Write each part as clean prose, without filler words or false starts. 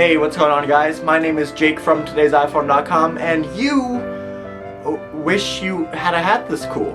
Hey, what's going on, guys? My name is Jake from TodaysiPhone.com, and you wish you had a hat this cool.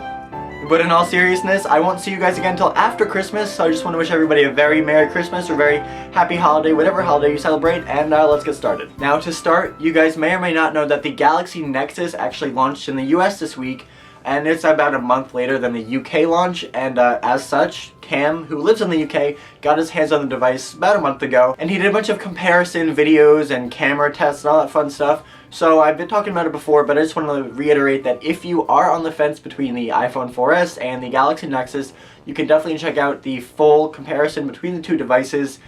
But in all seriousness, I won't see you guys again until after Christmas, so I just want to wish everybody a very Merry Christmas or very Happy Holiday, whatever holiday you celebrate, and let's get started. Now, to start, you guys may or may not know that the Galaxy Nexus actually launched in the US this week, and it's about a month later than the UK launch, and as such, Cam, who lives in the UK, got his hands on the device about a month ago, and he did a bunch of comparison videos and camera tests and all that fun stuff. So I've been talking about it before, but I just want to reiterate that if you are on the fence between the iPhone 4S and the Galaxy Nexus, you can definitely check out the full comparison between the two devices.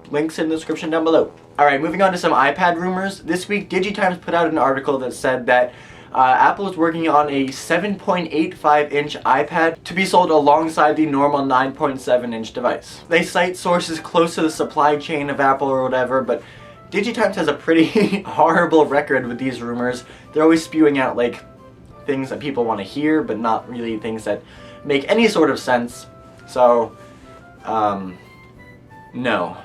Links in the description down below. Alright, moving on to some iPad rumors. This week, DigiTimes put out an article that said that Apple is working on a 7.85-inch iPad to be sold alongside the normal 9.7-inch device. They cite sources close to the supply chain of Apple or whatever, but DigiTimes has a pretty horrible record with these rumors. They're always spewing out like things that people want to hear, but not really things that make any sort of sense. So, no.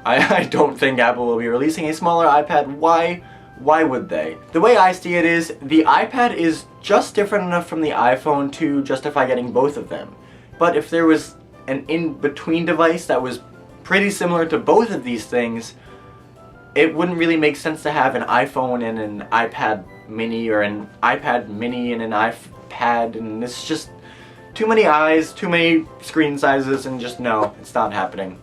I don't think Apple will be releasing a smaller iPad. Why would they? The way I see it is, the iPad is just different enough from the iPhone to justify getting both of them. But if there was an in-between device that was pretty similar to both of these things, it wouldn't really make sense to have an iPhone and an iPad mini, or an iPad mini and an iPad, and it's just too many eyes, too many screen sizes, and just no, it's not happening.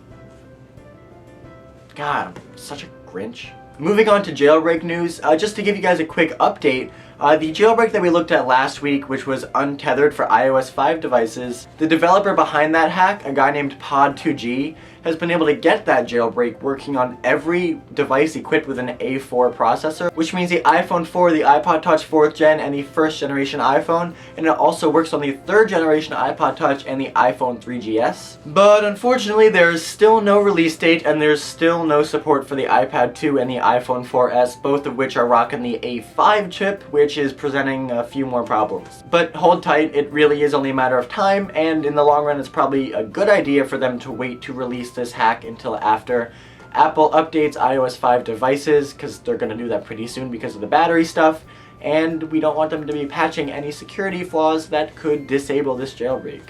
God, I'm such a Grinch. Moving on to jailbreak news, just to give you guys a quick update, the jailbreak that we looked at last week, which was untethered for iOS 5 devices, the developer behind that hack, a guy named Pod2G, has been able to get that jailbreak working on every device equipped with an A4 processor, which means the iPhone 4, the iPod Touch 4th gen, and the first generation iPhone, and it also works on the 3rd generation iPod Touch and the iPhone 3GS. But unfortunately, there's still no release date, and there's still no support for the iPad 2 and the iPhone 4S, both of which are rocking the A5 chip, which is presenting a few more problems. But hold tight, it really is only a matter of time, and in the long run, it's probably a good idea for them to wait to release this hack until after Apple updates iOS 5 devices, because they're going to do that pretty soon because of the battery stuff, and we don't want them to be patching any security flaws that could disable this jailbreak.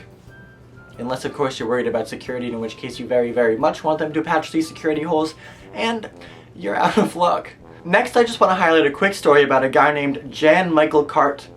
Unless, of course, you're worried about security, in which case you very, very much want them to patch these security holes, and you're out of luck. Next, I just want to highlight a quick story about a guy named Jan Michael Cart,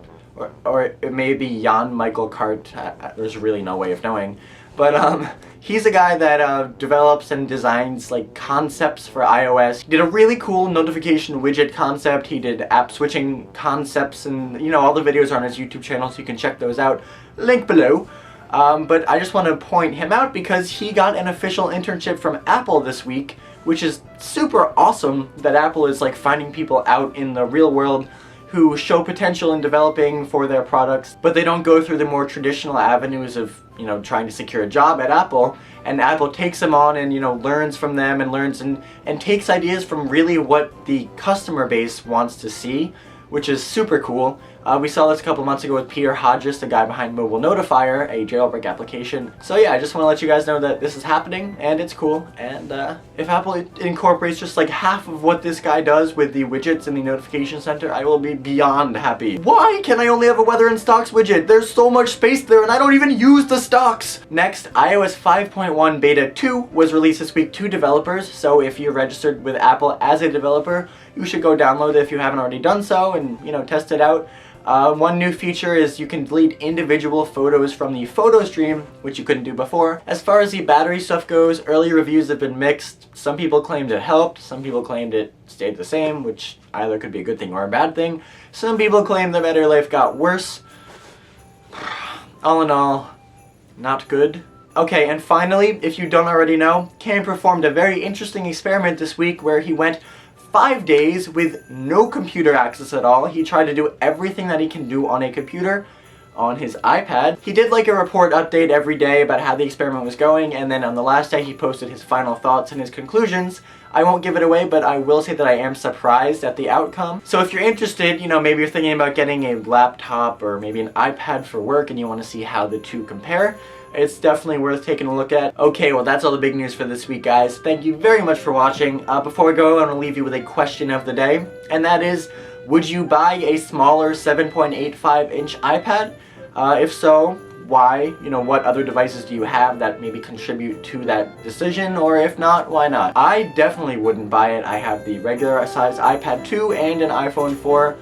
or it may be Jan Michael Cart, there's really no way of knowing, but he's a guy that develops and designs like concepts for iOS. He did a really cool notification widget concept, he did app switching concepts, and you know, all the videos are on his YouTube channel, so you can check those out, link below. But I just want to point him out because he got an official internship from Apple this week, which is super awesome that Apple is like finding people out in the real world who show potential in developing for their products, but they don't go through the more traditional avenues of, you know, trying to secure a job at Apple, and Apple takes them on and, you know, learns from them and learns and takes ideas from really what the customer base wants to see, which is super cool. We saw this a couple months ago with Peter Hodges, the guy behind Mobile Notifier, a jailbreak application. So yeah, I just want to let you guys know that this is happening, and it's cool, and if Apple incorporates just like half of what this guy does with the widgets in the notification center, I will be beyond happy. Why can I only have a weather and stocks widget? There's so much space there, and I don't even use the stocks! Next, iOS 5.1 Beta 2 was released this week to developers, so if you're registered with Apple as a developer, you should go download it if you haven't already done so, and, you know, test it out. One new feature is you can delete individual photos from the photo stream, which you couldn't do before. As far as the battery stuff goes, early reviews have been mixed. Some people claimed it helped, some people claimed it stayed the same, which either could be a good thing or a bad thing. Some people claimed the battery life got worse. All in all, not good. Okay, and finally, if you don't already know, Cam performed a very interesting experiment this week where he went 5 days with no computer access at all. He tried to do everything that he can do on a computer on his iPad. He did like a report update every day about how the experiment was going, and then on the last day he posted his final thoughts and his conclusions. I won't give it away, but I will say that I am surprised at the outcome. So if you're interested, you know, maybe you're thinking about getting a laptop or maybe an iPad for work and you want to see how the two compare, it's definitely worth taking a look at. Okay, well that's all the big news for this week, guys. Thank you very much for watching. Before we go, I want to leave you with a question of the day, and that is, would you buy a smaller 7.85-inch iPad? If so, why? You know, what other devices do you have that maybe contribute to that decision? Or if not, why not? I definitely wouldn't buy it. I have the regular size iPad 2 and an iPhone 4.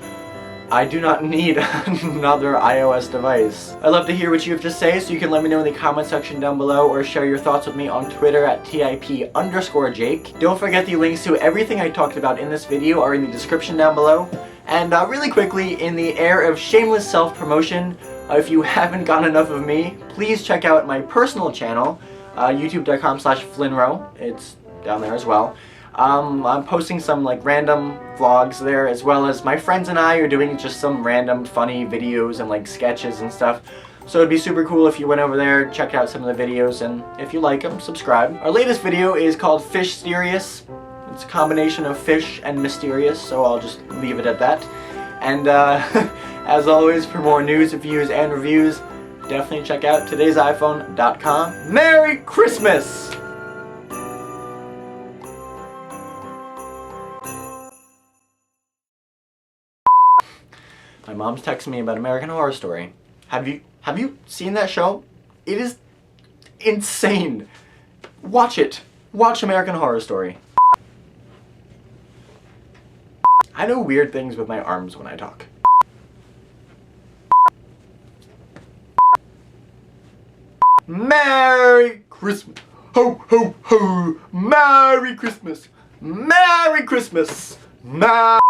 I do not need another iOS device. I'd love to hear what you have to say, so you can let me know in the comment section down below or share your thoughts with me on Twitter at TIP_Jake. Don't forget the links to everything I talked about in this video are in the description down below. And really quickly, in the air of shameless self-promotion, if you haven't gotten enough of me, please check out my personal channel, youtube.com/FlynnRowe. It's down there as well. I'm posting some like random vlogs there, as well as my friends and I are doing just some random funny videos and like sketches and stuff. So it'd be super cool if you went over there, checked out some of the videos, and if you like them, subscribe. Our latest video is called Fish-serious. It's a combination of fish and mysterious, so I'll just leave it at that. And as always, for more news, views, and reviews, definitely check out TodaysiPhone.com. Merry Christmas! My mom's texting me about American Horror Story. Have you seen that show? It is insane. Watch it. Watch American Horror Story. I do weird things with my arms when I talk. Merry Christmas! Ho ho ho! Merry Christmas! Merry Christmas! Merry